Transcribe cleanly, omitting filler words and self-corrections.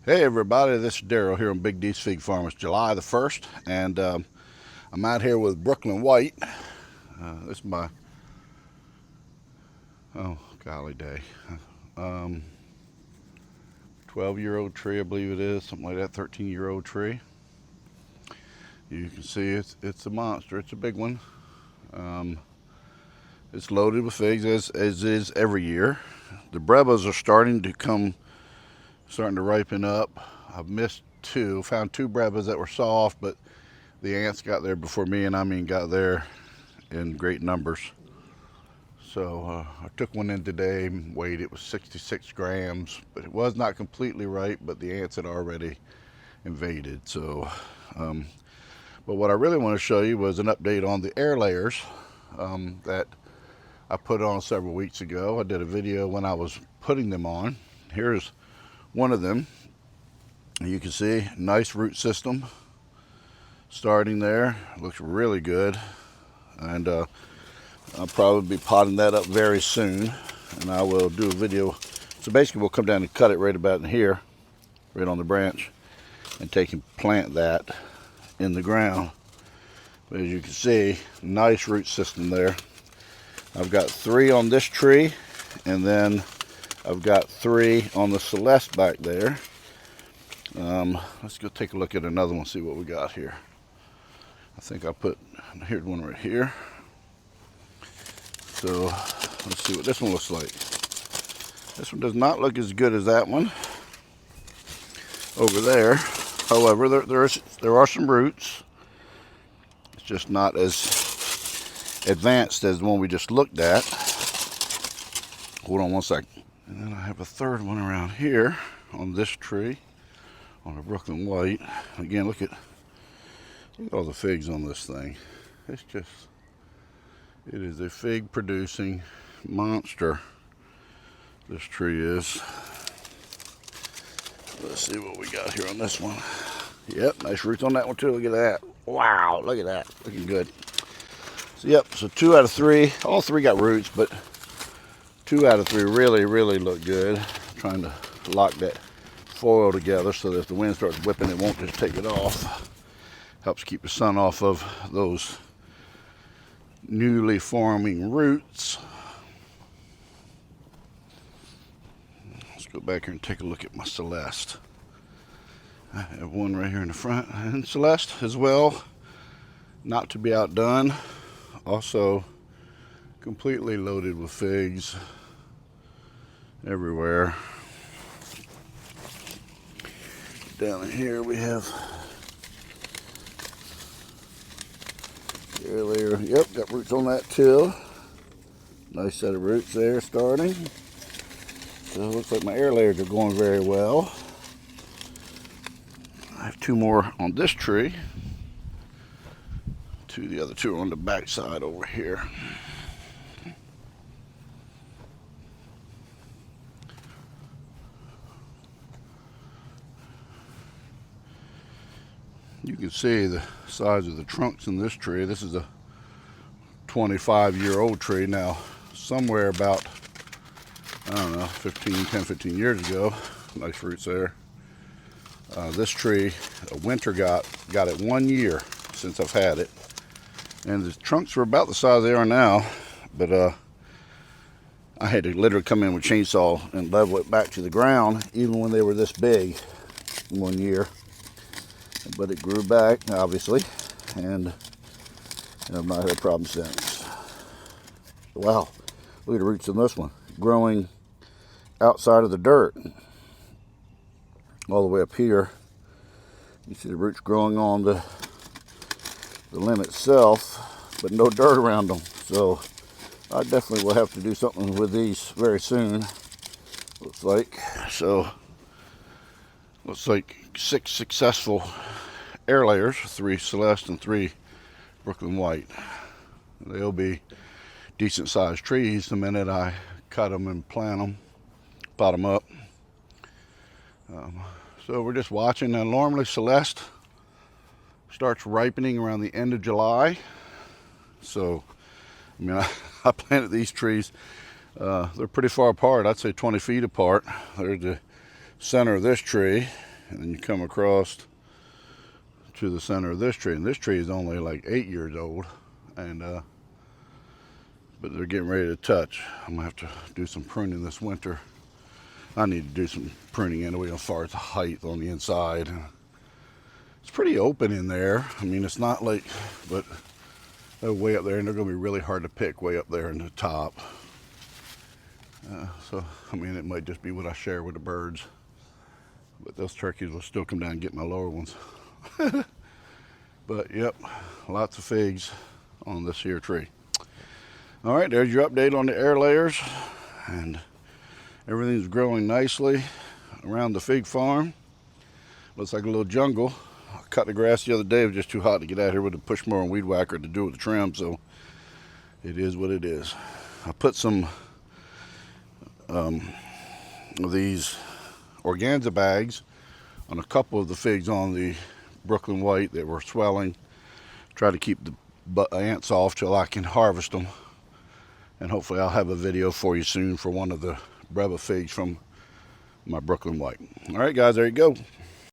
Hey everybody, this is Daryl here on Big D's Fig Farm. It's July the 1st, and I'm out here with Brooklyn White. This is my, oh golly day, 12-year-old tree, I believe it is, something like that, 13-year-old tree. You can see it's a monster, it's a big one. It's loaded with figs as is every year. The brevas are starting to ripen up. I've missed two, found two brevas that were soft, but the ants got there before me, and I mean got there in great numbers. So I took one in today, weighed it was 66 grams, but it was not completely ripe, but the ants had already invaded. So, but what I really want to show you was an update on the air layers that I put on several weeks ago. I did a video when I was putting them on. Here's one of them. You can see nice root system starting there. Looks really good, and I'll probably be potting that up very soon, and I will do a video. So basically we'll come down and cut it right about in here, right on the branch, and take and plant that in the ground. But as you can see, nice root system there. I've got 3 on this tree, and then I've got 3 on the Celeste back there. Let's go take a look at another one, see what we got here. I think here's one right here. So let's see what this one looks like. This one does not look as good as that one over there. However, there are some roots. It's just not as advanced as the one we just looked at. Hold on one second. And then I have a third one around here on this tree, on a Brooklyn White. Again, look at all the figs on this thing. It is a fig producing monster. This tree is. Let's see what we got here on this one. Yep, nice roots on that one too. Look at that. Wow, look at that. Looking good. So yep, so 2 out of 3. All 3 got roots, but 2 out of 3 really look good. I'm trying to lock that foil together so that if the wind starts whipping, it won't just take it off. Helps keep the sun off of those newly forming roots. Let's go back here and take a look at my Celeste. I have one right here in the front, and Celeste as well, not to be outdone. Also completely loaded with figs everywhere. Down in here we have air layer. Yep, got roots on that too. Nice set of roots there starting. So it looks like my air layers are going very well. I have 2 more on this tree. The other 2 are on the back side over here. You can see the size of the trunks in this tree. This is a 25-year-old tree now. Somewhere about, I don't know, 15 years ago. Nice roots there. This tree, a winter got it 1 year since I've had it. And the trunks were about the size they are now, but I had to literally come in with a chainsaw and level it back to the ground, even when they were this big 1 year. But it grew back, obviously, and I've not had a problem since. Wow, look at the roots in this one, growing outside of the dirt, all the way up here. You see the roots growing on the limb itself, but no dirt around them. So I definitely will have to do something with these very soon. Looks like 6 successful air layers, 3 Celeste and 3 Brooklyn White. They'll be decent sized trees the minute I cut them and plant them, pot them up. So we're just watching. Now normally Celeste starts ripening around the end of July. So, I mean, I planted these trees. They're pretty far apart. I'd say 20 feet apart. There's the center of this tree, and then you come across to the center of this tree, and this tree is only like 8 years old, and but they're getting ready to touch. I'm gonna have to do some pruning this winter. I need to do some pruning anyway as far as the height on the inside. It's pretty open in there. I mean, it's not like, but they're way up there, and they're gonna be really hard to pick way up there in the top. So, I mean, it might just be what I share with the birds. But those turkeys will still come down and get my lower ones. But, yep, lots of figs on this here tree. All right, there's your update on the air layers. And everything's growing nicely around the fig farm. Looks like a little jungle. I cut the grass the other day. It was just too hot to get out here with a push mower and weed whacker to do with the trim, so it is what it is. I put some of these organza bags on a couple of the figs on the Brooklyn White that were swelling. Try to keep the ants off till I can harvest them. And hopefully I'll have a video for you soon for one of the Breva figs from my Brooklyn White. All right, guys, there you go.